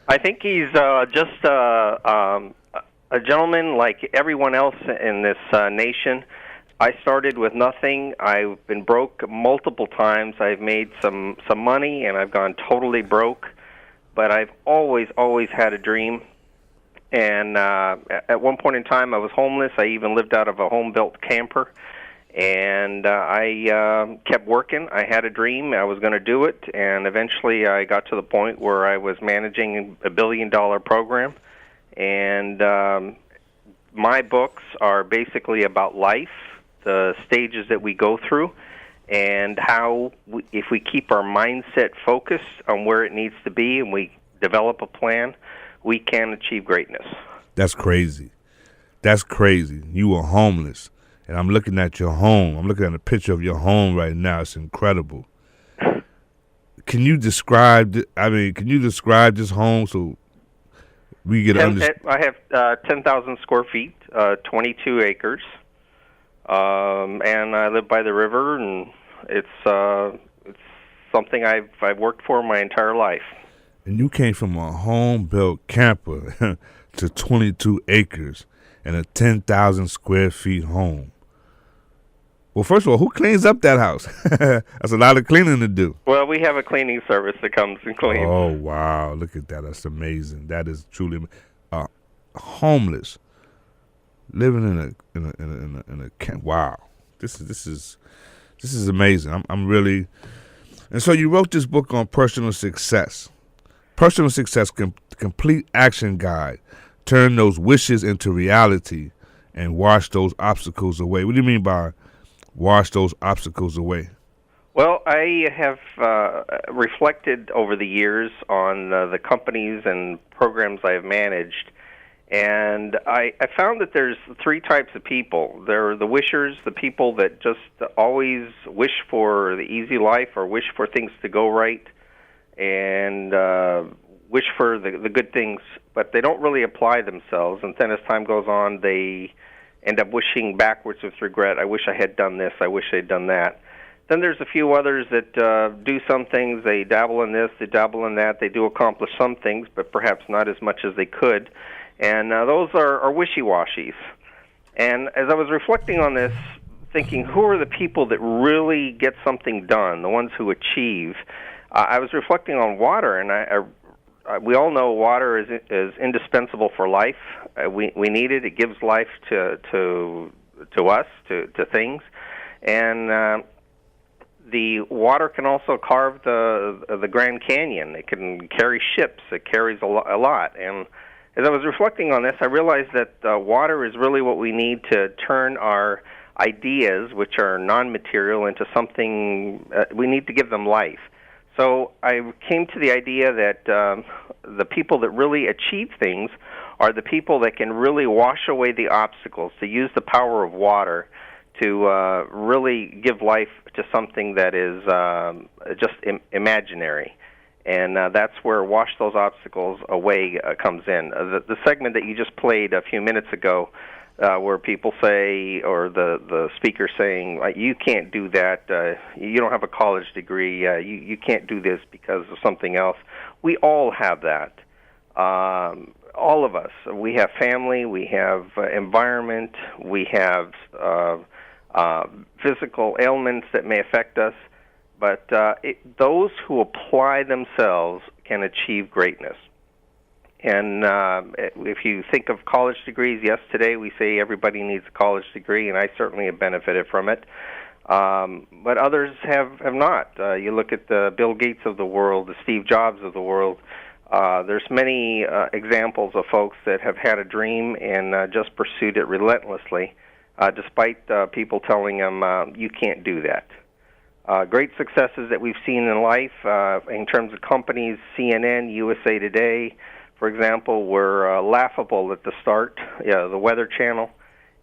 I think he's just a gentleman like everyone else in this nation. I started with nothing. I've been broke multiple times. I've made some money, and I've gone totally broke. But I've always had a dream. And at one point in time, I was homeless. I even lived out of a home-built camper. And I kept working. I had a dream. I was going to do it. And eventually I got to the point where I was managing a $1 billion program. And my books are basically about life, the stages that we go through, and how, if we keep our mindset focused on where it needs to be and we develop a plan, we can achieve greatness. That's crazy. That's crazy. You were homeless. And I'm looking at your home. I'm looking at a picture of your home right now. It's incredible. Can you describe? Can you describe this home so we get understand? I have 10,000 square feet, 22 acres, and I live by the river, and it's something I've worked for my entire life. And you came from a home-built camper to 22 acres and a 10,000 square feet home. Well, first of all, who cleans up that house? That's a lot of cleaning to do. Well, we have a cleaning service that comes and cleans. Oh, wow. Look at that. That's amazing. That is truly homeless, living in a camp. Wow. This is amazing. I'm really. And so you wrote this book on personal success. Personal success, complete action guide. Turn those wishes into reality and wash those obstacles away. What do you mean by wash those obstacles away? Well, I have reflected over the years on the companies and programs I have managed, and I found that there's three types of people. There are the wishers, the people that just always wish for the easy life or wish for things to go right and wish for the good things, but they don't really apply themselves, and then as time goes on, they end up wishing backwards with regret. I wish I had done this. I wish I'd done that. Then there's a few others that do some things. They dabble in this, they dabble in that. They do accomplish some things, but perhaps not as much as they could. And those are wishy-washies. And as I was reflecting on this, thinking, who are the people that really get something done, the ones who achieve? I was reflecting on water, and we all know water is indispensable for life. We need it. It gives life to us, to things, and the water can also carve the Grand Canyon. It can carry ships. It carries a lot. And as I was reflecting on this, I realized that water is really what we need to turn our ideas, which are non-material, into something. We need to give them life. So I came to the idea that the people that really achieve things are the people that can really wash away the obstacles, to use the power of water to really give life to something that is just imaginary. And that's where Wash Those Obstacles Away comes in. The segment that you just played a few minutes ago, where people say, or the speaker saying, you can't do that, you don't have a college degree, you can't do this because of something else. We all have that. All of us. We have family, we have environment, we have physical ailments that may affect us, but those who apply themselves can achieve greatness. And if you think of college degrees, yes, today we say everybody needs a college degree, and I certainly have benefited from it. But others have not. You look at the Bill Gates of the world, the Steve Jobs of the world. There's many examples of folks that have had a dream and just pursued it relentlessly, despite people telling them, you can't do that. Great successes that we've seen in life in terms of companies, CNN, USA Today, for example, were laughable at the start, the Weather Channel,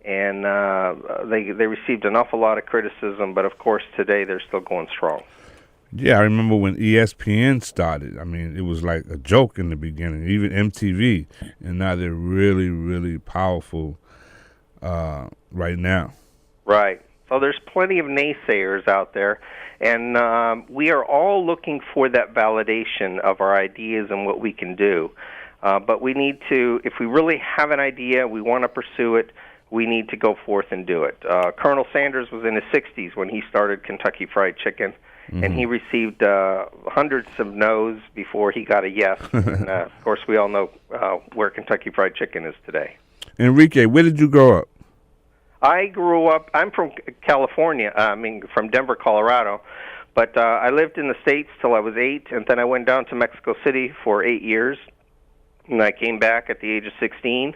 and they received an awful lot of criticism, but of course today they're still going strong. Yeah, I remember when ESPN started. I mean, it was like a joke in the beginning, even MTV, and now they're really, really powerful right now. Right. So there's plenty of naysayers out there, and we are all looking for that validation of our ideas and what we can do. But we need to, if we really have an idea, we want to pursue it, we need to go forth and do it. Colonel Sanders was in his 60s when he started Kentucky Fried Chicken, and he received hundreds of no's before he got a yes. And, of course, we all know where Kentucky Fried Chicken is today. Enrique, where did you grow up? I grew up, I'm from California, from Denver, Colorado, but I lived in the States till I was 8, and then I went down to Mexico City for 8 years, and I came back at the age of 16,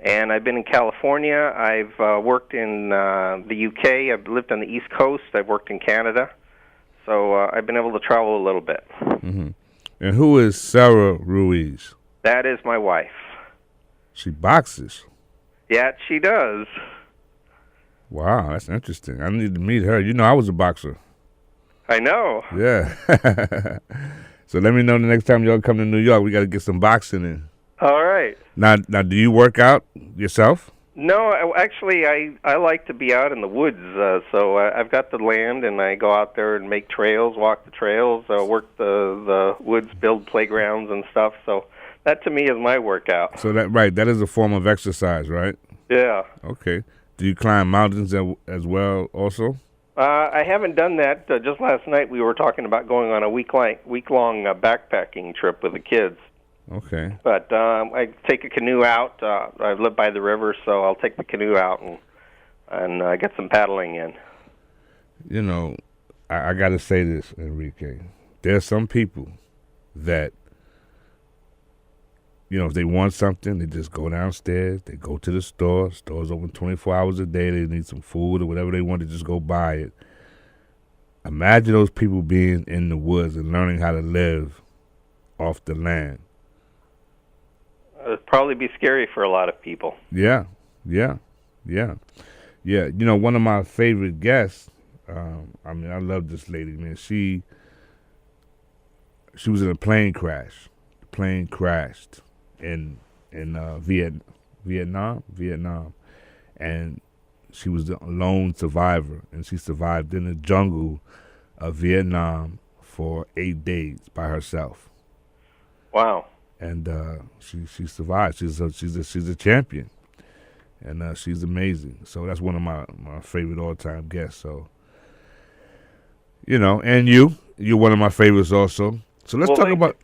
and I've been in California. I've worked in the UK. I've lived on the East Coast. I've worked in Canada, so I've been able to travel a little bit. Mm-hmm. And who is Sarah Ruiz? That is my wife. She boxes. Yeah, she does. Wow, that's interesting. I need to meet her. You know, I was a boxer. I know. Yeah. So let me know the next time y'all come to New York. We got to get some boxing in. All right. Now, do you work out yourself? No, actually, I like to be out in the woods. So I've got the land, and I go out there and make trails, walk the trails, work the woods, build playgrounds and stuff. So that to me is my workout. So that is a form of exercise, right? Yeah. Okay. Do you climb mountains as well also? I haven't done that. Just last night we were talking about going on a week-long backpacking trip with the kids. Okay. But I take a canoe out. I live by the river, so I'll take the canoe out and get some paddling in. You know, I got to say this, Enrique. There's some people that, you know, if they want something, they just go downstairs, they go to the store. Store's open 24 hours a day. They need some food or whatever they want, they just go buy it. Imagine those people being in the woods and learning how to live off the land. It'd probably be scary for a lot of people. Yeah. You know, one of my favorite guests, I love this lady, man. She was in a plane crash. The plane crashed in Vietnam, and she was the lone survivor, and she survived in the jungle of Vietnam for 8 days by herself. Wow! And she survived. She's a champion, and she's amazing. So that's one of my favorite all-time guests. So, you know, and you're one of my favorites also. So let's talk about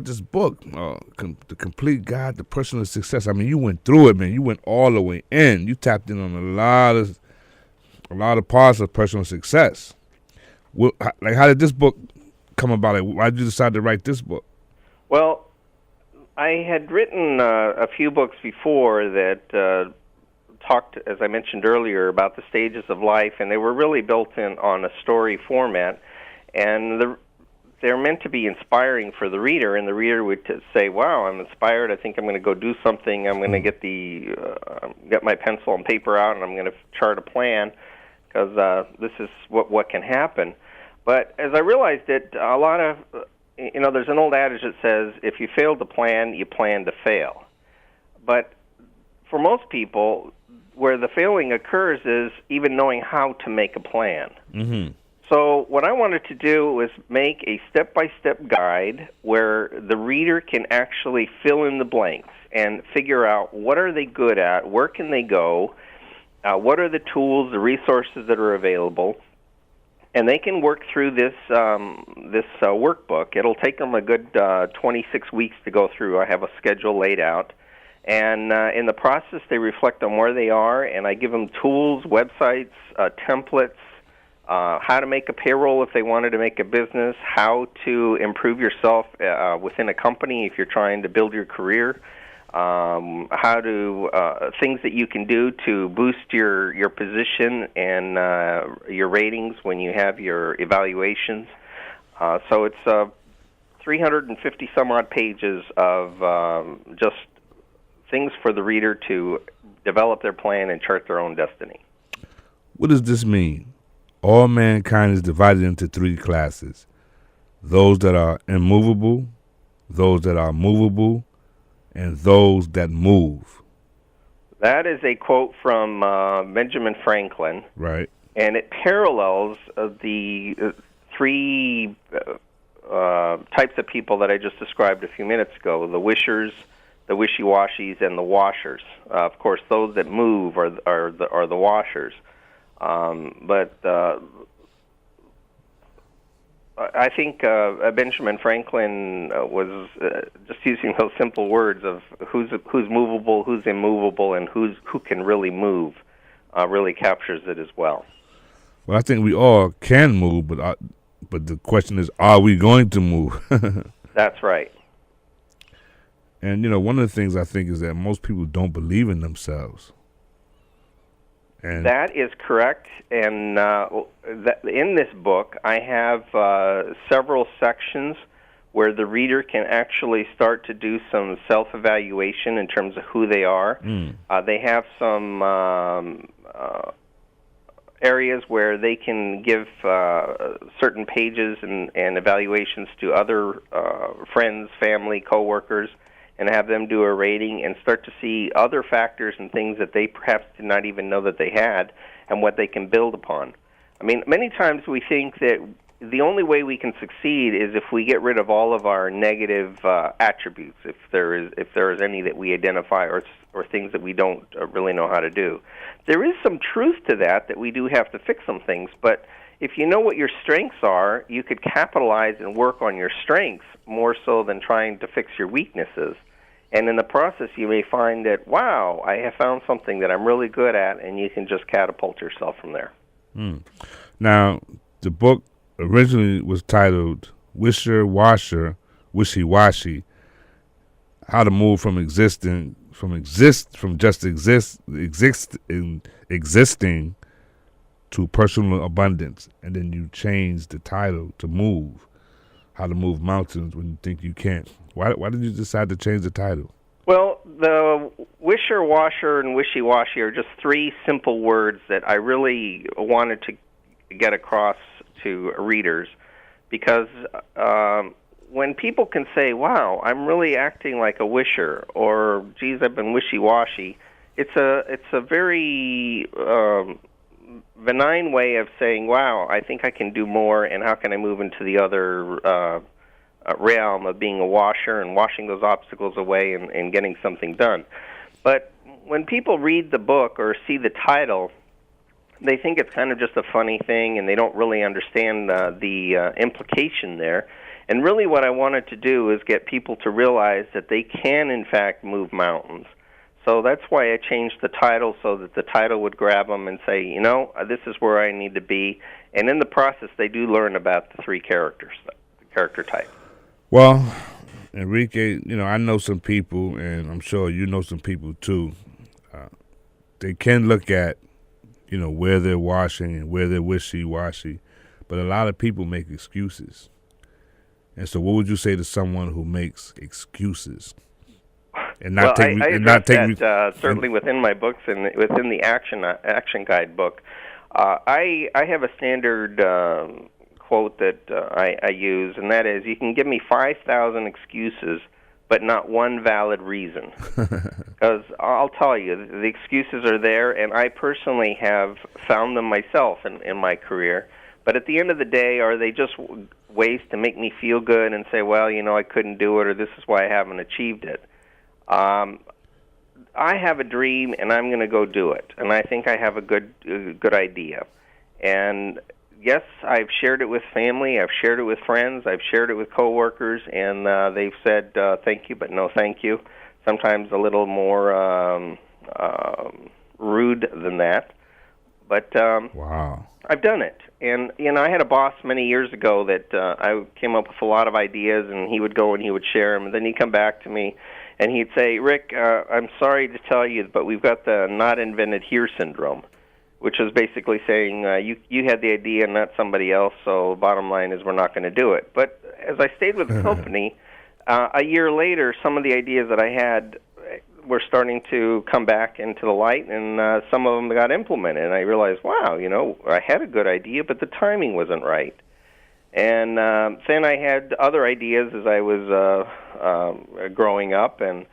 this book, The Complete Guide to Personal Success. I mean, you went through it, man. You went all the way in. You tapped in on a lot of parts of personal success. Well, how did this book come about? Why did you decide to write this book? Well, I had written a few books before that talked, as I mentioned earlier, about the stages of life, and they were really built in on a story format, and they're meant to be inspiring for the reader, and the reader would say, "Wow, I'm inspired. I think I'm going to go do something. I'm going to get my pencil and paper out, and I'm going to chart a plan because this is what can happen." But as I realized it, a lot of there's an old adage that says, "If you fail to plan, you plan to fail." But for most people, where the failing occurs is even knowing how to make a plan. Mm-hmm. So what I wanted to do was make a step-by-step guide where the reader can actually fill in the blanks and figure out what are they good at, where can they go, what are the tools, the resources that are available, and they can work through this workbook. It'll take them a good 26 weeks to go through. I have a schedule laid out. And in the process, they reflect on where they are, and I give them tools, websites, templates, how to make a payroll if they wanted to make a business, how to improve yourself within a company if you're trying to build your career, how to things that you can do to boost your position and your ratings when you have your evaluations. So it's 350 some odd pages of just things for the reader to develop their plan and chart their own destiny. What does this mean? All mankind is divided into three classes: those that are immovable, those that are movable, and those that move. That is a quote from Benjamin Franklin. Right. and it parallels the three types of people that I just described a few minutes ago: the wishers, the wishy-washies, and the washers. Of course, those that move are the washers. But I think Benjamin Franklin was just using those simple words of who's movable, who's immovable, and who can really move. Really captures it as well. Well, I think we all can move, but the question is, are we going to move? That's right. And one of the things I think is that most people don't believe in themselves. And that is correct. And in this book, I have several sections where the reader can actually start to do some self-evaluation in terms of who they are. They have some areas where they can give certain pages and evaluations to other friends, family, coworkers, and have them do a rating and start to see other factors and things that they perhaps did not even know that they had and what they can build upon. I mean, many times we think that the only way we can succeed is if we get rid of all of our negative attributes, if there is any that we identify or things that we don't really know how to do. There is some truth to that we do have to fix some things, but if you know what your strengths are, you could capitalize and work on your strengths more so than trying to fix your weaknesses. And in the process, you may find that, wow, I have found something that I'm really good at, and you can just catapult yourself from there. Now, the book originally was titled Whcr, Whcr, Wishy-Washy, How to Move from Existing to Personal Abundance. And then you changed the title to Move, How to Move Mountains When You Think You Can't. Why did you decide to change the title? Well, the Whcr, Whcr, and Wishy-Washy are just three simple words that I really wanted to get across to readers, because when people can say, wow, I'm really acting like a wisher, or geez, I've been wishy-washy, it's a very benign way of saying, wow, I think I can do more, and how can I move into the other realm of being a washer and washing those obstacles away and getting something done. But when people read the book or see the title, they think it's kind of just a funny thing, and they don't really understand the implication there. And really what I wanted to do is get people to realize that they can, in fact, move mountains. So that's why I changed the title, so that the title would grab them and say, this is where I need to be. And in the process, they do learn about the three characters, the character type. Well, Enrique, I know some people, and I'm sure you know some people too. They can look at, where they're washing and where they're wishy-washy, but a lot of people make excuses. And so, what would you say to someone who makes excuses and not take? Certainly within my books and within the action guide book, I have a standard quote that I use, and that is, you can give me 5,000 excuses, but not one valid reason. Because I'll tell you, the excuses are there, and I personally have found them myself in my career. But at the end of the day, are they just ways to make me feel good and say, well, I couldn't do it, or this is why I haven't achieved it? I have a dream, and I'm going to go do it. And I think I have a good idea. And yes, I've shared it with family, I've shared it with friends, I've shared it with coworkers, and they've said thank you, but no thank you. Sometimes a little more rude than that. But wow. I've done it. And, I had a boss many years ago that I came up with a lot of ideas, and he would go and he would share them, and then he'd come back to me, and he'd say, Rick, I'm sorry to tell you, but we've got the not invented here syndrome, which is basically saying you had the idea and not somebody else, so bottom line is we're not going to do it. But as I stayed with the company, a year later, some of the ideas that I had were starting to come back into the light, and some of them got implemented. And I realized, wow, I had a good idea, but the timing wasn't right. And then I had other ideas as I was growing up, and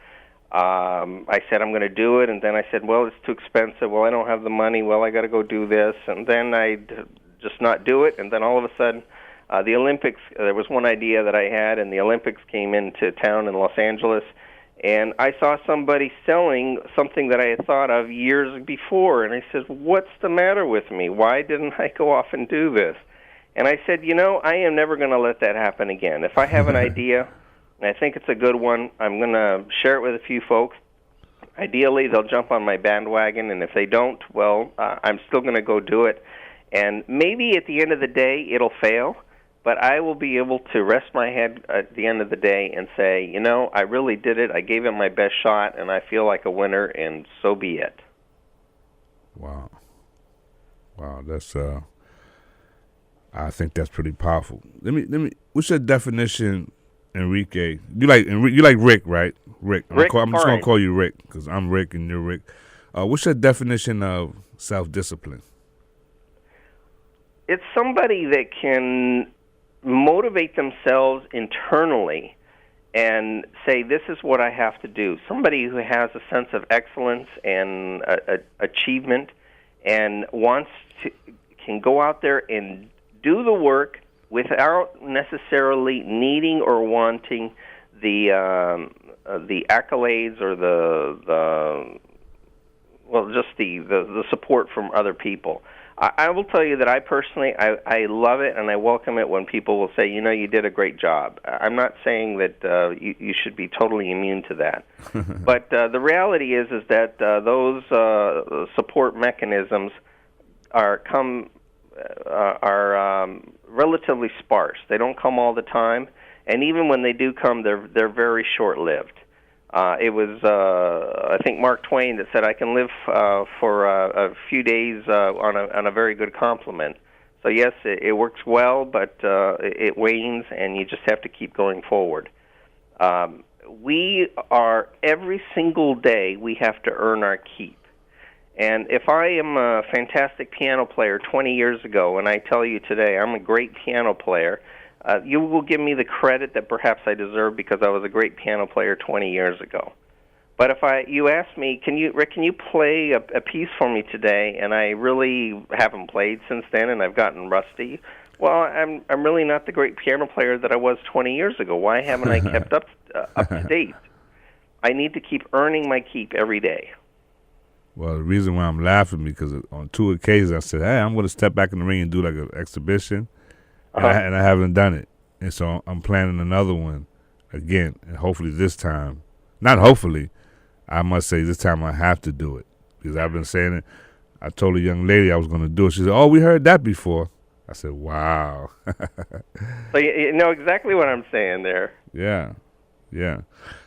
I said I'm going to do it, and then I said, well, it's too expensive. Well, I don't have the money. Well, I got to go do this, and then I'd just not do it. And then all of a sudden, the Olympics. There was one idea that I had, and the Olympics came into town in Los Angeles, and I saw somebody selling something that I had thought of years before, and I said, what's the matter with me? Why didn't I go off and do this? And I said, I am never going to let that happen again. If I have an idea, and I think it's a good one, I'm going to share it with a few folks. Ideally, they'll jump on my bandwagon, and if they don't, well, I'm still going to go do it. And maybe at the end of the day, it'll fail, but I will be able to rest my head at the end of the day and say, I really did it. I gave it my best shot, and I feel like a winner, and so be it. Wow, that's I think that's pretty powerful. Let me. What's your definition, Enrique? You like Rick, right? Rick. I'm just gonna call you Rick because I'm Rick and you're Rick. What's your definition of self-discipline? It's somebody that can motivate themselves internally and say, this is what I have to do. Somebody who has a sense of excellence and achievement and can go out there and do the work without necessarily needing or wanting the accolades or the support from other people. I will tell you that I personally, I love it and I welcome it when people will say, you did a great job. I'm not saying that you should be totally immune to that. But the reality is that those support mechanisms are relatively sparse. They don't come all the time, and even when they do come, they're very short-lived. It was, I think, Mark Twain that said, I can live for a few days on a very good compliment. So, yes, it works well, but it wanes, and you just have to keep going forward. Every single day, we have to earn our keep. And if I am a fantastic piano player 20 years ago, and I tell you today I'm a great piano player, you will give me the credit that perhaps I deserve because I was a great piano player 20 years ago. But if you ask me, Rick, can you play a piece for me today? And I really haven't played since then, and I've gotten rusty. Well, I'm really not the great piano player that I was 20 years ago. Why haven't I kept up to date? I need to keep earning my keep every day. Well, the reason why I'm laughing because on 2 occasions I said, hey, I'm going to step back in the ring and do like an exhibition. And I haven't done it. And so I'm planning another one again. And hopefully this time, not hopefully, I must say this time I have to do it. Because I've been saying it. I told a young lady I was going to do it. She said, oh, we heard that before. I said, wow. So you know exactly what I'm saying there. Yeah.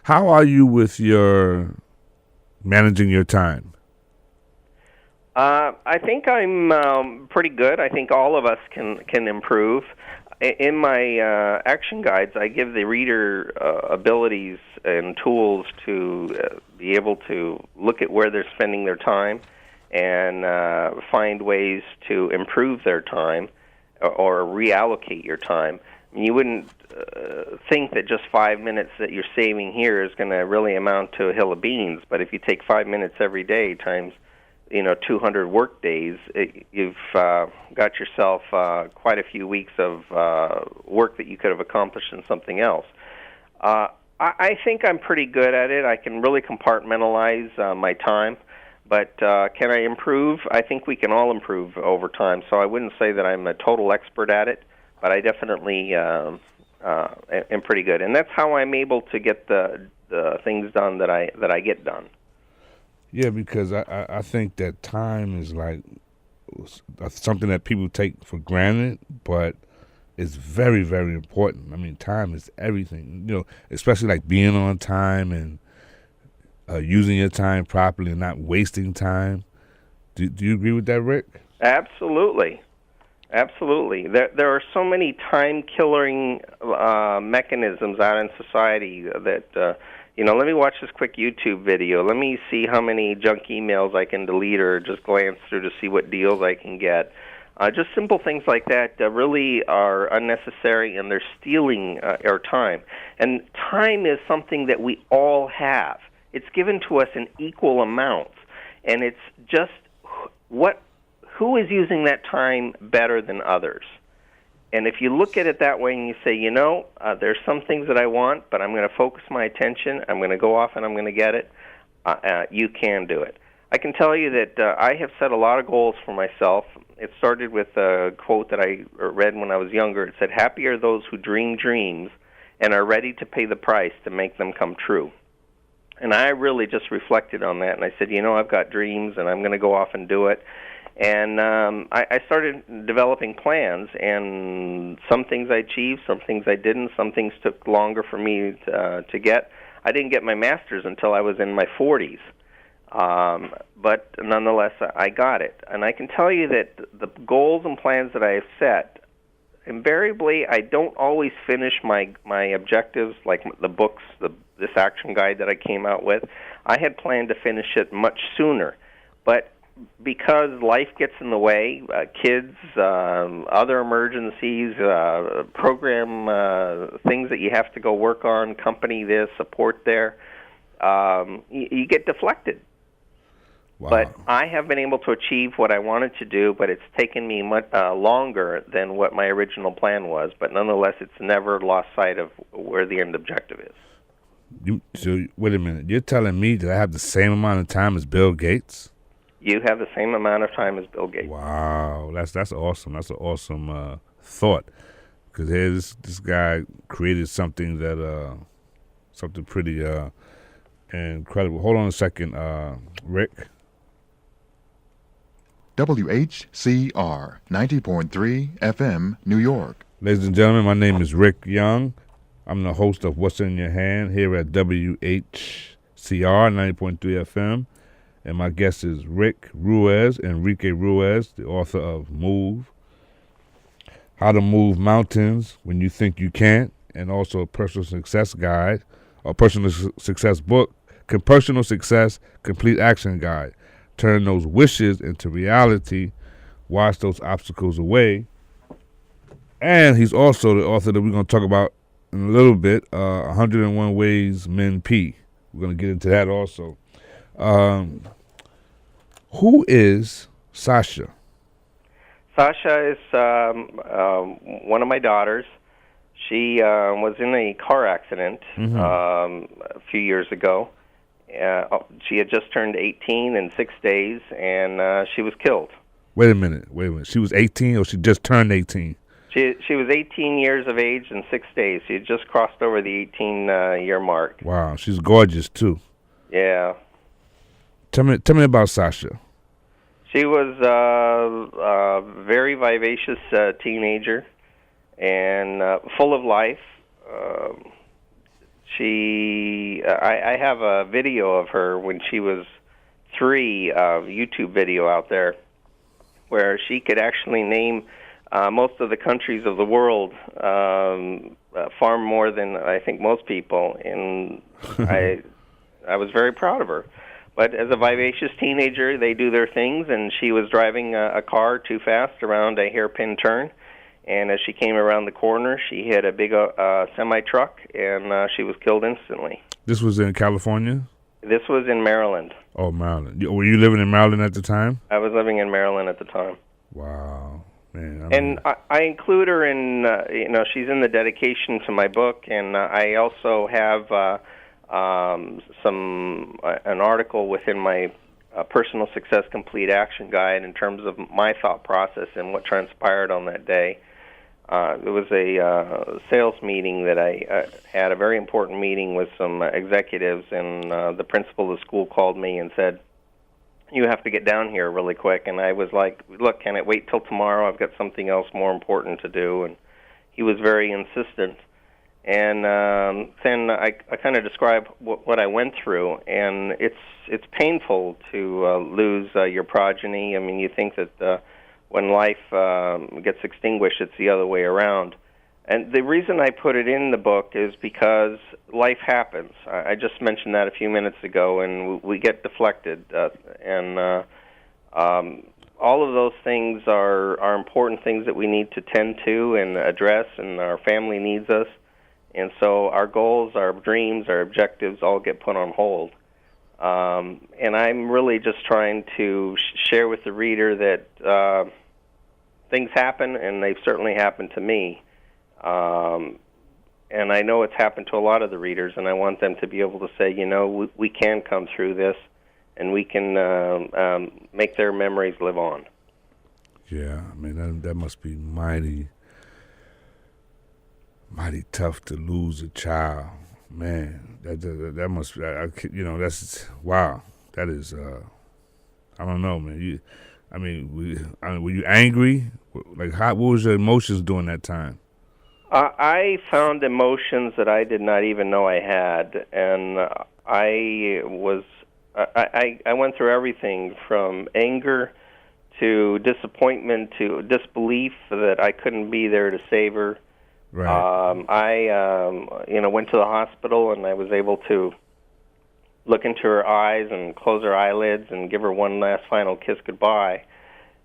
How are you with your managing your time? I think I'm pretty good. I think all of us can improve. In my action guides, I give the reader abilities and tools to be able to look at where they're spending their time and find ways to improve their time or reallocate your time. I mean, you wouldn't think that just 5 minutes that you're saving here is going to really amount to a hill of beans, but if you take 5 minutes every day times 200 work days, you've got yourself quite a few weeks of work that you could have accomplished in something else. I think I'm pretty good at it. I can really compartmentalize my time, but can I improve? I think we can all improve over time, so I wouldn't say that I'm a total expert at it, but I definitely am pretty good. And that's how I'm able to get the things done that I get done. Yeah, because I think that time is like something that people take for granted, but it's very, very important. I mean, time is everything, especially like being on time and using your time properly and not wasting time. Do you agree with that, Rick? Absolutely. There are so many time-killing mechanisms out in society that... let me watch this quick YouTube video. Let me see how many junk emails I can delete or just glance through to see what deals I can get. Just simple things like that really are unnecessary, and they're stealing our time. And time is something that we all have. it's given to us in equal amounts, and it's just who is using that time better than others. And if you look at it that way and you say, there's some things that I want, but I'm going to focus my attention, I'm going to go off and I'm going to get it, you can do it. I can tell you that I have set a lot of goals for myself. It started with a quote that I read when I was younger. It said, "Happy are those who dream dreams and are ready to pay the price to make them come true." And I really just reflected on that, and I said, I've got dreams, and I'm going to go off and do it. And I started developing plans, and some things I achieved, some things I didn't, some things took longer for me to get. I didn't get my master's until I was in my 40s. But nonetheless, I got it. And I can tell you that the goals and plans that I have set, invariably, I don't always finish my objectives, like the books, this action guide that I came out with. I had planned to finish it much sooner. But because life gets in the way, kids, other emergencies, program things that you have to go work on, company this, support there, you get deflected. Wow. But I have been able to achieve what I wanted to do, but it's taken me much longer than what my original plan was. But nonetheless, it's never lost sight of where the end objective is. So wait a minute. You're telling me that I have the same amount of time as Bill Gates? You have the same amount of time as Bill Gates. Wow, that's awesome. That's an awesome thought. Because here, this guy created something that something pretty incredible. Hold on a second, Rick. WHCR 90.3 FM, New York. Ladies and gentlemen, my name is Rick Young. I'm the host of What's in Your Hand here at WHCR 90.3 FM. And my guest is Rick Ruiz, Enrique Ruiz, the author of Move, How to Move Mountains When You Think You Can't, and also a personal success guide, a personal success book, Personal Success Complete Action Guide. Turn those wishes into reality, wash those obstacles away. And he's also the author that we're going to talk about in a little bit, 101 Ways Men Pee. We're going to get into that also. Who is Sasha? Sasha is one of my daughters. She was in a car accident a few years ago. She had just turned 18 in 6 days, and she was killed. Wait a minute. She was 18 or she just turned 18? She was 18 years of age in 6 days. She had just crossed over the 18-year mark. Wow, she's gorgeous, too. Yeah. Tell me about Sasha. She was a very vivacious teenager and full of life. I have a video of her when she was 3, YouTube video out there, where she could actually name most of the countries of the world far more than I think most people, and I was very proud of her. But as a vivacious teenager, they do their things, and she was driving a car too fast around a hairpin turn, and as she came around the corner, she hit a big semi-truck, and she was killed instantly. This was in California? This was in Maryland. Oh, Maryland. Were you living in Maryland at the time? I was living in Maryland at the time. Wow. Man, and I include her in, she's in the dedication to my book, and I also have an article within my Personal Success Complete Action Guide in terms of my thought process and what transpired on that day. It was a sales meeting that I had, a very important meeting with some executives, and the principal of the school called me and said, "You have to get down here really quick." And I was like, "Look, can it wait till tomorrow? I've got something else more important to do." And he was very insistent. And then I kind of described what I went through, and it's painful to lose your progeny. I mean, you think that when life gets extinguished, it's the other way around. And the reason I put it in the book is because life happens. I just mentioned that a few minutes ago, and we get deflected. And all of those things are important things that we need to tend to and address, and our family needs us. And so our goals, our dreams, our objectives all get put on hold. And I'm really just trying to share with the reader that things happen, and they've certainly happened to me. And I know it's happened to a lot of the readers, and I want them to be able to say, we can come through this, and we can make their memories live on. Yeah, I mean, that must be mighty tough to lose a child. Man, that must be, that's, wow. That is, I don't know, man. Were you angry? Like, what was your emotions during that time? I found emotions that I did not even know I had, and I went through everything from anger to disappointment to disbelief that I couldn't be there to save her. Right. I went to the hospital, and I was able to look into her eyes and close her eyelids and give her one last final kiss goodbye.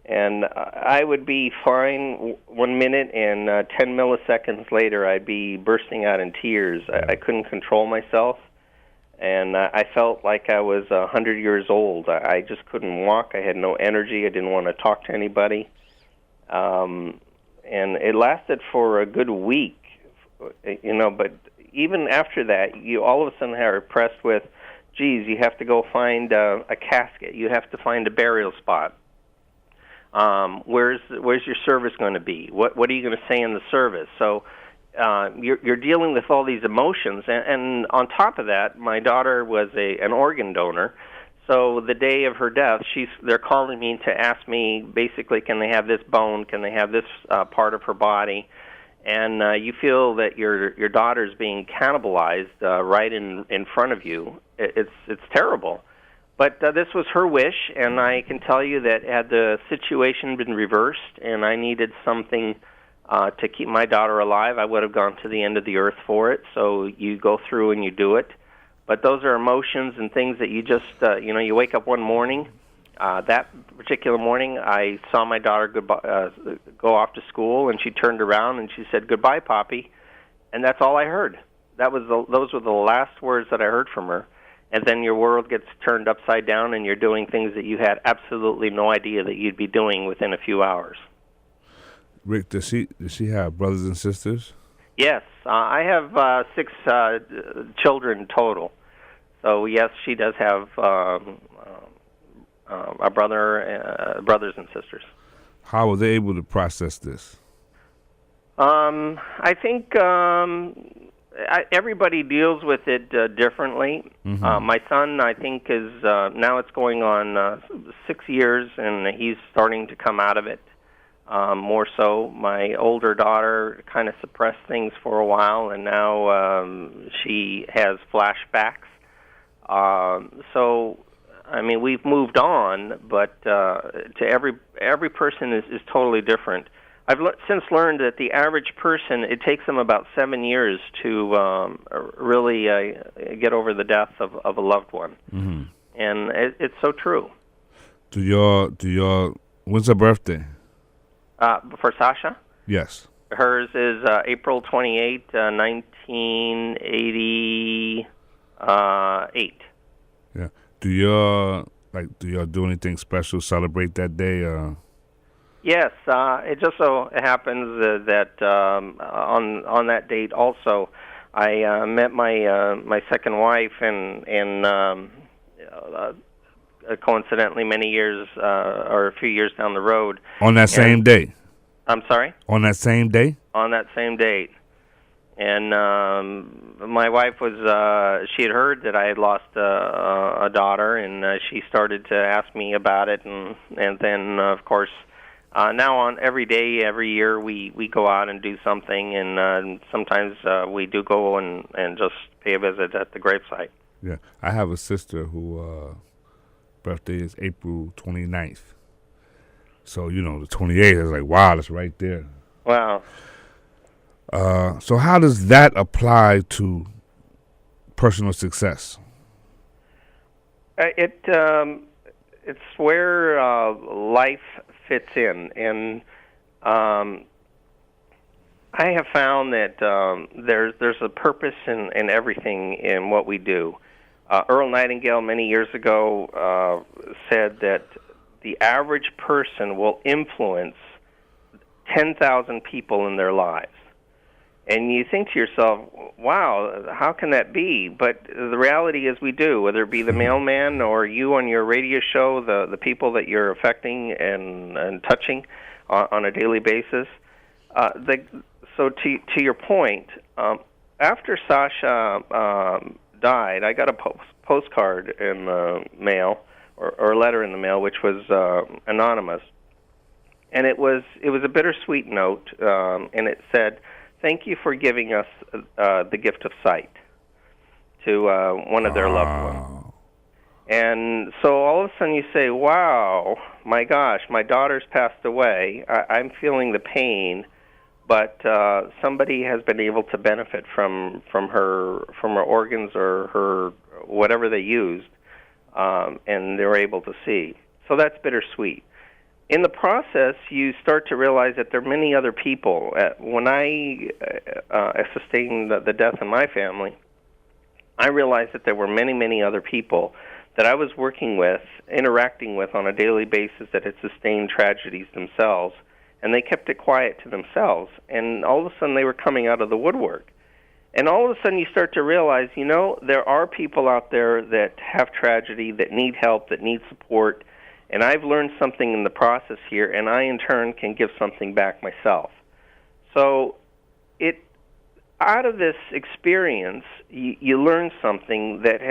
And I would be fine 1 minute, and 10 milliseconds later, I'd be bursting out in tears. I couldn't control myself, and I felt like I was 100 years old. I just couldn't walk. I had no energy. I didn't want to talk to anybody. And it lasted for a good week, but even after that, you all of a sudden are pressed with, geez, you have to go find a casket. You have to find a burial spot. Where's your service going to be? What are you going to say in the service? So you're dealing with all these emotions, and on top of that, my daughter was an organ donor. So the day of her death, they're calling me to ask me basically, can they have this bone? Can they have this part of her body? And you feel that your daughter's being cannibalized right in front of you. It's terrible. But this was her wish, and I can tell you that had the situation been reversed and I needed something to keep my daughter alive, I would have gone to the end of the earth for it. So you go through and you do it. But those are emotions and things that you just, you wake up one morning. That particular morning, I saw my daughter go off to school, and she turned around and she said, "Goodbye, Poppy." And that's all I heard. Those were the last words that I heard from her. And then your world gets turned upside down, and you're doing things that you had absolutely no idea that you'd be doing within a few hours. Rick, does she have brothers and sisters? Yes, I have 6 children total. So yes, she does have a brothers and sisters. How were they able to process this? I think everybody deals with it differently. Mm-hmm. My son, I think, is now it's going on 6 years, and he's starting to come out of it more so. My older daughter kind of suppressed things for a while, and now she has flashbacks. So, I mean, we've moved on, but to every person is totally different. I've since learned that the average person, it takes them about 7 years to really get over the death of a loved one. Mm-hmm. And it's so true. When's her birthday? For Sasha? Yes. Hers is April 28, 1988. Yeah. Do y'all do anything special, celebrate that day? Yes, it just so happens that on that date also, I met my second wife, and coincidentally, many years or a few years down the road. On that same day. I'm sorry. On that same day. On that same date, and my wife was she had heard that I had lost a daughter, and she started to ask me about it, and then of course. Now on every day, every year, we go out and do something, and sometimes we do go and just pay a visit at the gravesite. Yeah, I have a sister who birthday is April 29th. So, the 28th is like, wow, that's right there. Wow. So how does that apply to personal success? It's where life fits in, and I have found that there's a purpose in everything in what we do. Earl Nightingale many years ago said that the average person will influence 10,000 people in their lives. And you think to yourself, wow, how can that be? But the reality is we do, whether it be the mailman or you on your radio show, the people that you're affecting and touching on a daily basis. So to your point, after Sasha died, I got a postcard in the mail, or a letter in the mail, which was anonymous. And it was a bittersweet note, and it said, "Thank you for giving us the gift of sight," to one of their loved ones. And so all of a sudden you say, wow, my gosh, my daughter's passed away. I'm feeling the pain, but somebody has been able to benefit from her organs or her whatever they used, and they're able to see. So that's bittersweet. In the process, you start to realize that there are many other people. When I sustained the death in my family, I realized that there were many, many other people that I was working with, interacting with on a daily basis that had sustained tragedies themselves, and they kept it quiet to themselves. And all of a sudden, they were coming out of the woodwork. And all of a sudden, you start to realize, there are people out there that have tragedy, that need help, that need support. And I've learned something in the process here, and I, in turn, can give something back myself. So out of this experience, you learn something that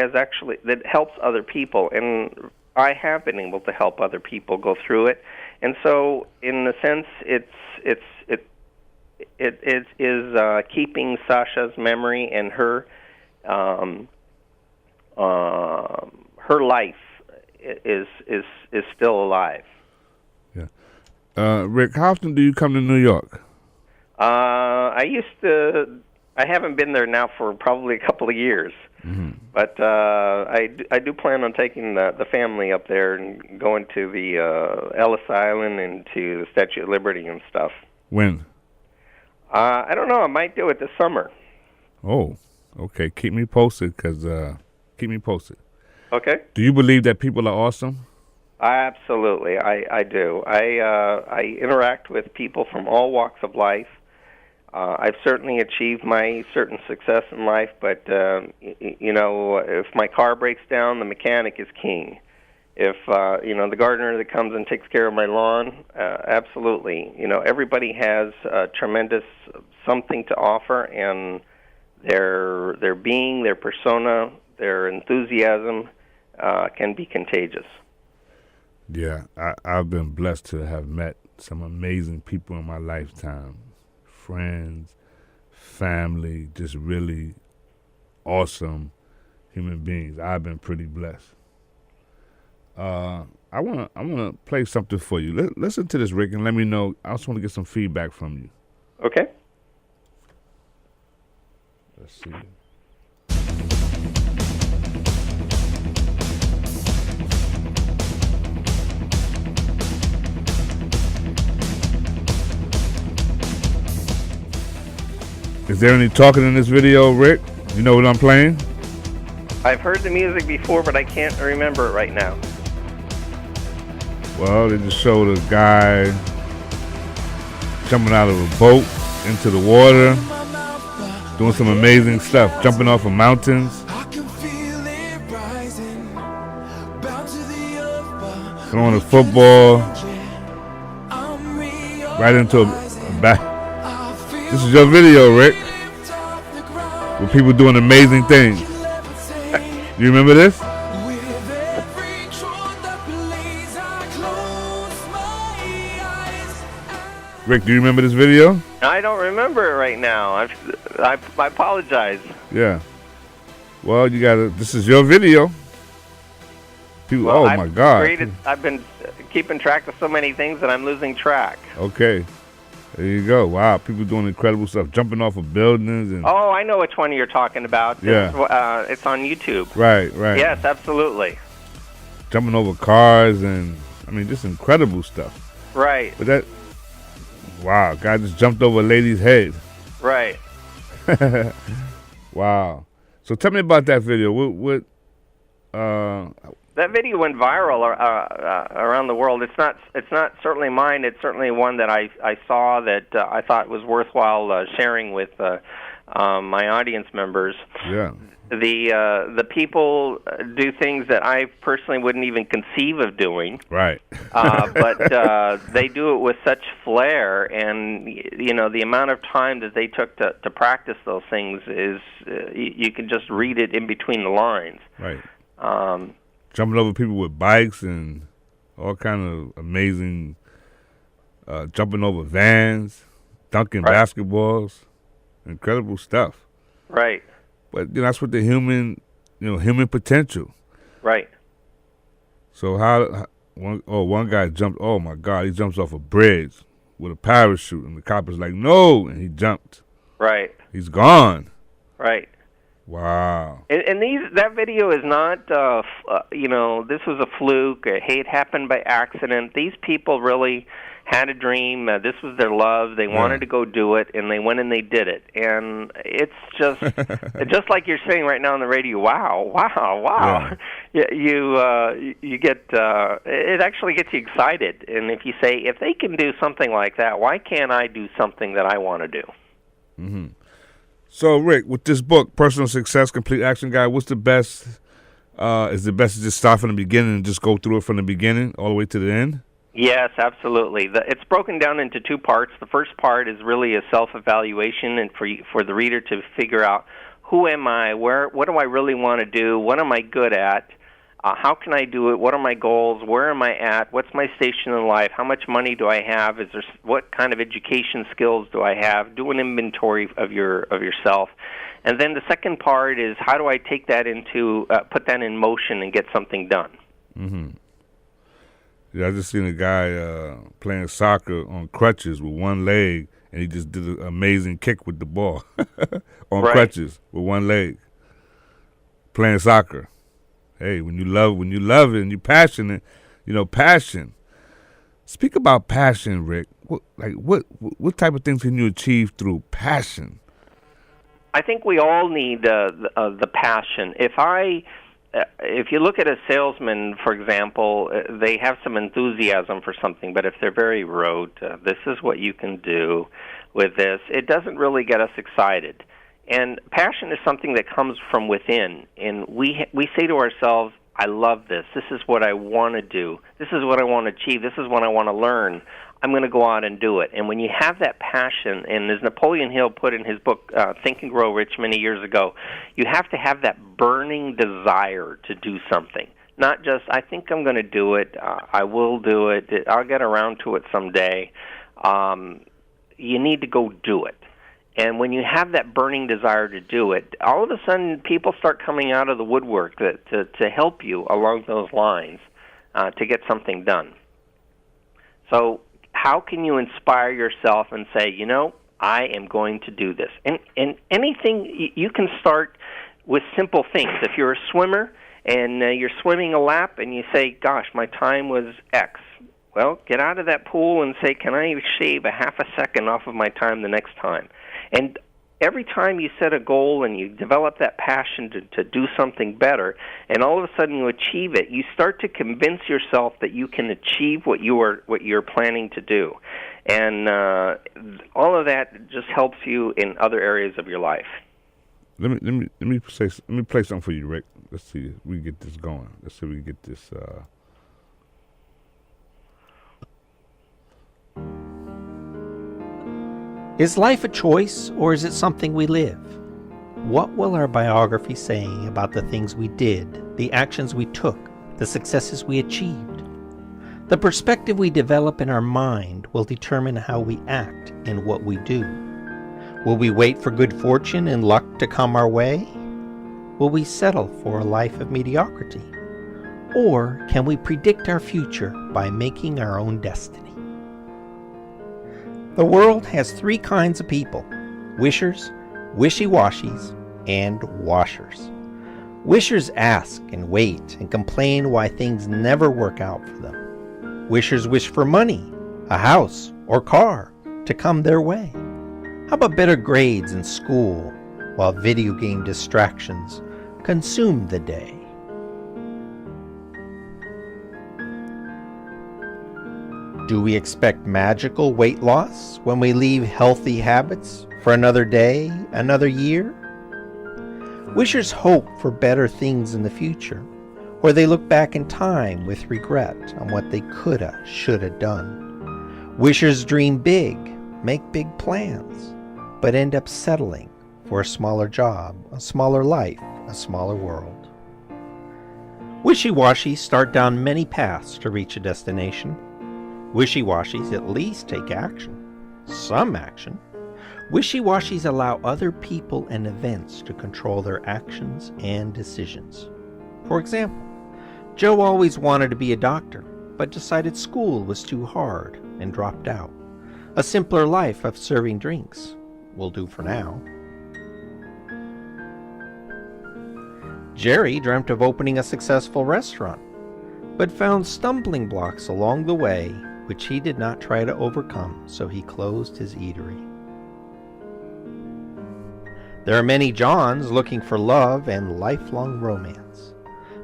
helps other people, and I have been able to help other people go through it. And so, in a sense, it is keeping Sasha's memory and her life is still alive. Yeah. Rick, how often do you come to New York? I haven't been there now for probably a couple of years. Mm-hmm. But I do plan on taking the family up there and going to the Ellis Island and to the Statue of Liberty and stuff. When? I don't know. I might do it this summer. Oh, okay. Keep me posted, Okay. Do you believe that people are awesome? Absolutely, I do. I interact with people from all walks of life. I've certainly achieved my certain success in life, but if my car breaks down, the mechanic is king. If the gardener that comes and takes care of my lawn, absolutely. Everybody has tremendous something to offer, and their being, their persona, their enthusiasm can be contagious. Yeah, I've been blessed to have met some amazing people in my lifetime. Friends, family, just really awesome human beings. I've been pretty blessed. I wanna play something for you. Listen to this, Rick, and let me know. I also want to get some feedback from you. Okay. Let's see. Is there any talking in this video, Rick? You know what I'm playing? I've heard the music before, but I can't remember it right now. Well, they just showed a guy jumping out of a boat into the water, doing some amazing stuff, jumping off of mountains, throwing a football right into a back. This is your video, Rick, with people doing amazing things. You remember this? Rick, do you remember this video? I don't remember it right now. I apologize. Yeah. Well, this is your video. People, well, my God. I've been keeping track of so many things that I'm losing track. Okay. There you go. Wow, people doing incredible stuff, jumping off of buildings. And oh, I know which one you're talking about. Yeah. It's on YouTube. Right. Yes, absolutely. Jumping over cars and, just incredible stuff. Right. But wow, guy just jumped over a lady's head. Right. Wow. So tell me about that video. What That video went viral around the world. It's not certainly mine. It's certainly one that I saw that I thought was worthwhile sharing with my audience members. Yeah. The people do things that I personally wouldn't even conceive of doing. Right. But they do it with such flair, and the amount of time that they took to practice those things is you can just read it in between the lines. Right. Jumping over people with bikes and all kind of amazing, jumping over vans, dunking basketballs, incredible stuff. Right. But that's what the human potential. Right. So one guy jumped. Oh my God, he jumps off a bridge with a parachute, and the cop is like, "No," and he jumped. Right. He's gone. Right. Wow. And that video is not, this was a fluke. Hey, it happened by accident. These people really had a dream. This was their love. They wanted to go do it, and they went and they did it. And it's just like you're saying right now on the radio. Wow. Yeah. You get it actually gets you excited. And if you say, if they can do something like that, why can't I do something that I want to do? Mm-hmm. So, Rick, with this book, Personal Success Complete Action Guide, what's the best? Is the best to just start from the beginning and just go through it from the beginning all the way to the end? Yes, absolutely. It's broken down into two parts. The first part is really a self-evaluation, and for the reader to figure out, who am I? What do I really want to do? What am I good at? How can I do it? What are my goals? Where am I at? What's my station in life? How much money do I have? What kind of education skills do I have? Do an inventory of yourself. And then the second part is, how do I take that put that in motion and get something done? Mm-hmm. Yeah, I just seen a guy playing soccer on crutches with one leg, and he just did an amazing kick with the ball on crutches with one leg, playing soccer. Hey, when you love it and you're passionate, passion. Speak about passion, Rick. What type of things can you achieve through passion? I think we all need the passion. If you look at a salesman, for example, they have some enthusiasm for something, but if they're very rote, this is what you can do with this, it doesn't really get us excited. And passion is something that comes from within, and we say to ourselves, I love this. This is what I want to do. This is what I want to achieve. This is what I want to learn. I'm going to go out and do it. And when you have that passion, and as Napoleon Hill put in his book, Think and Grow Rich, many years ago, you have to have that burning desire to do something. Not just, I think I'm going to do it, I will do it, I'll get around to it someday. You need to go do it. And when you have that burning desire to do it, all of a sudden people start coming out of the woodwork to help you along those lines to get something done. So how can you inspire yourself and say, I am going to do this? And anything, you can start with simple things. If you're a swimmer and you're swimming a lap and you say, gosh, my time was X. Well, get out of that pool and say, can I shave a half a second off of my time the next time? And every time you set a goal and you develop that passion to do something better, and all of a sudden you achieve it, you start to convince yourself that you can achieve what you're planning to do. And all of that just helps you in other areas of your life. Let me play something for you, Rick. Let's see if we can get this going. Let's see if we can get this. Is life a choice, or is it something we live? What will our biography say about the things we did, the actions we took, the successes we achieved? The perspective we develop in our mind will determine how we act and what we do. Will we wait for good fortune and luck to come our way? Will we settle for a life of mediocrity? Or can we predict our future by making our own destiny? The world has three kinds of people: wishers, wishy-washies, and washers. Wishers ask and wait and complain why things never work out for them. Wishers wish for money, a house, or car to come their way. How about better grades in school while video game distractions consume the day? Do we expect magical weight loss when we leave healthy habits for another day, another year? Wishers hope for better things in the future, or they look back in time with regret on what they coulda, shoulda done. Wishers dream big, make big plans, but end up settling for a smaller job, a smaller life, a smaller world. Wishy-washies start down many paths to reach a destination. Wishy-washies at least take action, some action. Wishy-washies allow other people and events to control their actions and decisions. For example, Joe always wanted to be a doctor, but decided school was too hard and dropped out. A simpler life of serving drinks will do for now. Jerry dreamt of opening a successful restaurant, but found stumbling blocks along the way which he did not try to overcome, so he closed his eatery. There are many Johns looking for love and lifelong romance,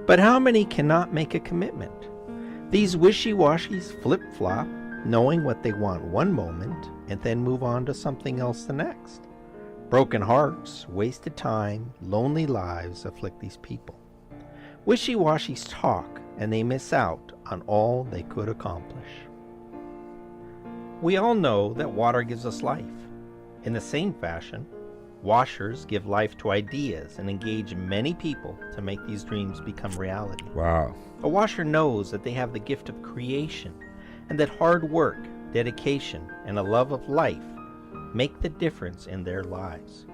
but how many cannot make a commitment? These wishy-washies flip-flop, knowing what they want one moment and then move on to something else the next. Broken hearts, wasted time, lonely lives afflict these people. Wishy-washies talk and they miss out on all they could accomplish. We all know that water gives us life. In the same fashion, washers give life to ideas and engage many people to make these dreams become reality. Wow. A washer knows that they have the gift of creation and that hard work, dedication, and a love of life make the difference in their lives.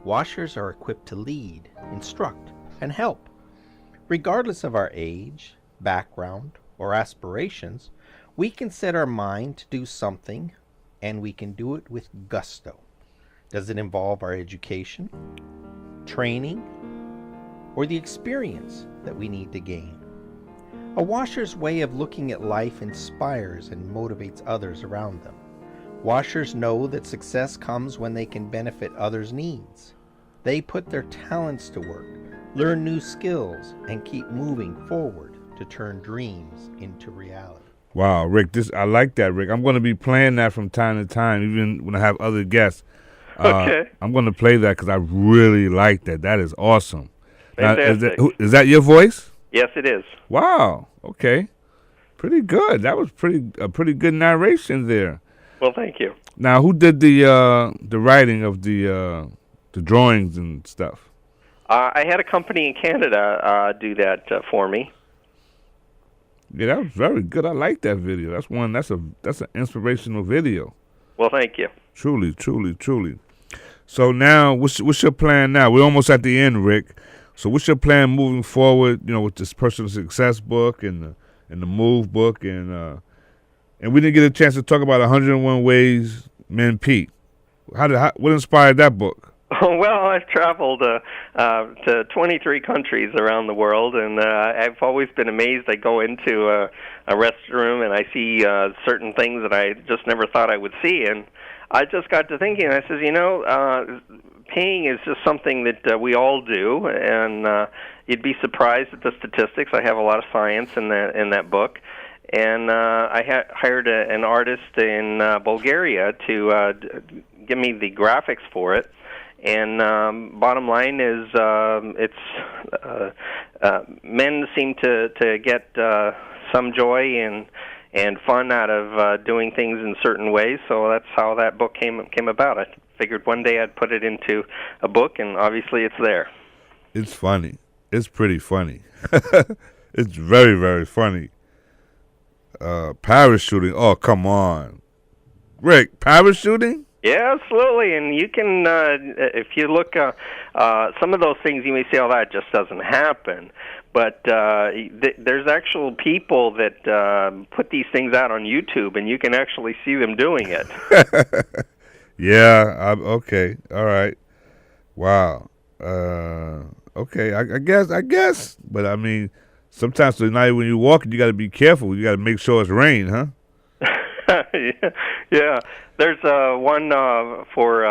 Washers are equipped to lead, instruct, and help. Regardless of our age, background, or aspirations, we can set our mind to do something, and we can do it with gusto. Does it involve our education, training, or the experience that we need to gain? A washer's way of looking at life inspires and motivates others around them. Washers know that success comes when they can benefit others' needs. They put their talents to work, learn new skills, and keep moving forward to turn dreams into reality. Wow, Rick, I like that, Rick. I'm going to be playing that from time to time, even when I have other guests. Okay. I'm going to play that because I really like that. That is awesome. Now, Fantastic. is that your voice? Yes, it is. Wow. Okay. Pretty good. That was a pretty good narration there. Well, thank you. Now, who did the writing of the drawings and stuff? I had a company in Canada do that for me. Yeah, that was very good. I like that video. That's an inspirational video. Well, thank you. Truly, truly, truly. So now, what's your plan now? We're almost at the end, Rick. So what's your plan moving forward? You know, with this personal success book and the Move book, and we didn't get a chance to talk about 101 Ways Men Peak. What inspired that book? Well, I've traveled to 23 countries around the world, and I've always been amazed. I go into a restroom and I see certain things that I just never thought I would see, and I just got to thinking. I says, peeing is just something that we all do, and you'd be surprised at the statistics. I have a lot of science in that book, and I hired an artist in Bulgaria to give me the graphics for it. And bottom line is, men seem to get some joy and fun out of doing things in certain ways. So that's how that book came about. I figured one day I'd put it into a book, and obviously it's there. It's funny. It's pretty funny. It's very, very funny. Parachuting. Oh, come on, Rick. Parachuting. Yeah, absolutely, and you can, if you look, some of those things you may say, oh, that just doesn't happen, but there's actual people that put these things out on YouTube, and you can actually see them doing it. Yeah, okay, all right, wow, okay, I guess, but I mean, sometimes tonight when you're walking, you got to be careful, you got to make sure it's rain, huh? Yeah. There's one for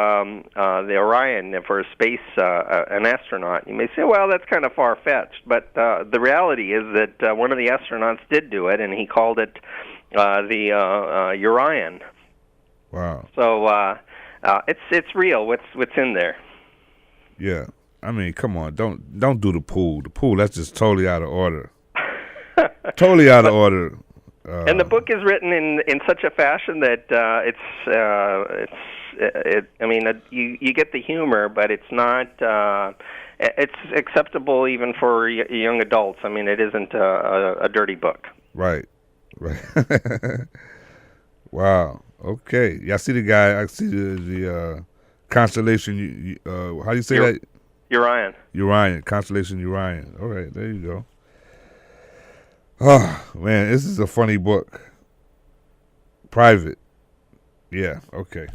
the Orion for space, an astronaut. You may say, well, that's kind of far-fetched, but the reality is that one of the astronauts did do it, and he called it the Urian. Wow. So it's real. What's in there? Yeah. I mean, come on. Don't do the pool. The pool, that's just totally out of order. Totally out of order. And the book is written in such a fashion that I mean, you get the humor, but it's not. It's acceptable even for young adults. I mean, it isn't a dirty book. Right. Wow. Okay. Yeah, I see the guy. I see the constellation. How do you say that? Urian. Urian. Constellation Urian. All right. There you go. Oh, man. This is a funny book. Private. Yeah. Okay.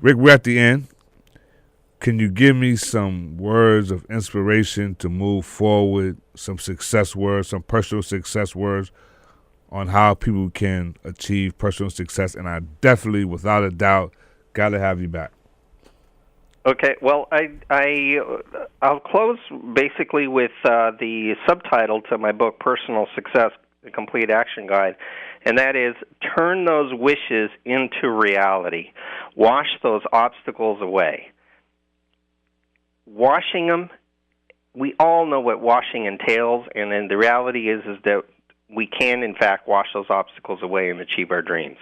Rick, we're at the end. Can you give me some words of inspiration to move forward, some success words, some personal success words on how people can achieve personal success? And I definitely, without a doubt, got to have you back. Okay, well, I'll close basically with the subtitle to my book, Personal Success, The Complete Action Guide, and that is, turn those wishes into reality. Wash those obstacles away. Washing them, we all know what washing entails, and then the reality is that we can, in fact, wash those obstacles away and achieve our dreams.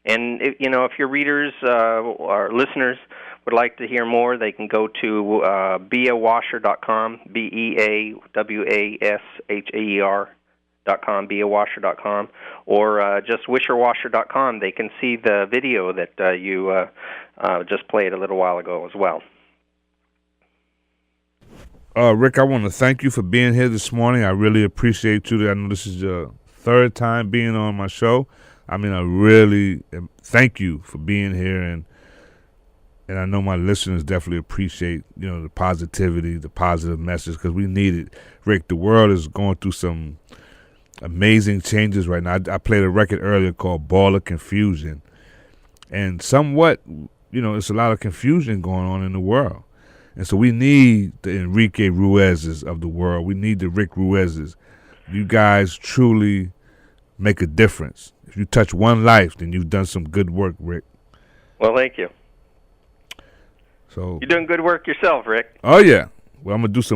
And, if your readers or listeners would like to hear more, they can go to beawasher.com, BEAWASHAER.com, beawasher.com, or just whisherwasher.com. They can see the video that you just played a little while ago as well. Rick, I want to thank you for being here this morning. I really appreciate you. I know this is your third time being on my show. I mean, I really thank you for being here, and I know my listeners definitely appreciate, the positivity, the positive message, because we need it. Rick, the world is going through some amazing changes right now. I played a record earlier called Ball of Confusion, and somewhat, it's a lot of confusion going on in the world. And so we need the Enrique Ruizes of the world. We need the Rick Ruizes. You guys truly make a difference. If you touch one life, then you've done some good work, Rick. Well, thank you. So you're doing good work yourself, Rick. Oh, yeah. Well, I'm going to do some